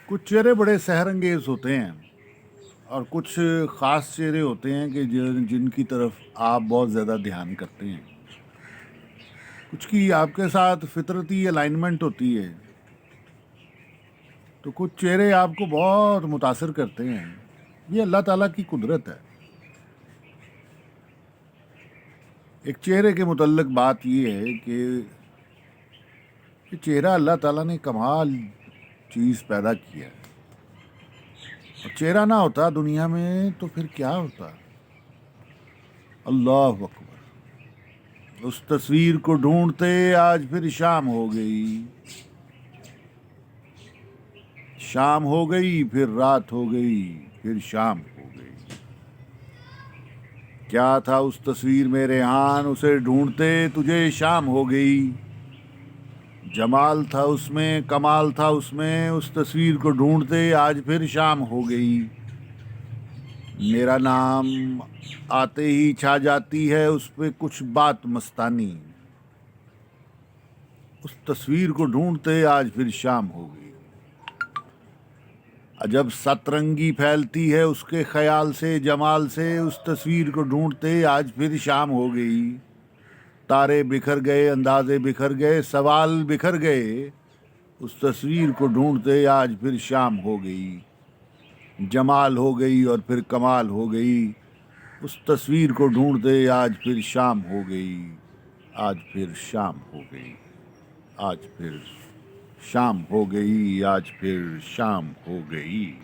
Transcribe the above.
कुछ चेहरे बड़े सहरंगेज होते हैं और कुछ ख़ास चेहरे होते हैं कि जिनकी तरफ आप बहुत ज़्यादा ध्यान करते हैं। कुछ की आपके साथ फितरती अलाइनमेंट होती है, तो कुछ चेहरे आपको बहुत मुतासिर करते हैं। ये अल्लाह ताला की कुदरत है। एक चेहरे के मुतल्लिक बात ये है कि ये चेहरा अल्लाह ताला ने कमाल चीज़ पैदा किया है। और चेहरा ना होता दुनिया में तो फिर क्या होता। अल्लाह अकबर। उस तस्वीर को ढूंढते आज फिर शाम हो गई, शाम हो गई फिर रात हो गई, फिर शाम हो गई। क्या था उस तस्वीर में रेहान, उसे ढूंढते तुझे शाम हो गई। जमाल था उसमें, कमाल था उसमें, उस तस्वीर को ढूंढते आज फिर शाम हो गई। मेरा नाम आते ही छा जाती है उस पे कुछ बात मस्तानी। उस तस्वीर को ढूंढते आज फिर शाम हो गई। अजब सतरंगी फैलती है उसके ख्याल से, जमाल से, उस तस्वीर को ढूंढते आज फिर शाम हो गई। तारे बिखर गए, अंदाजे बिखर गए, सवाल बिखर गए, उस तस्वीर को ढूंढते आज फिर शाम हो गई। जमाल हो गई और फिर कमाल हो गई, उस तस्वीर को ढूंढते आज फिर शाम हो गई। आज फिर शाम हो गई, आज फिर शाम हो गई, आज फिर शाम हो गई।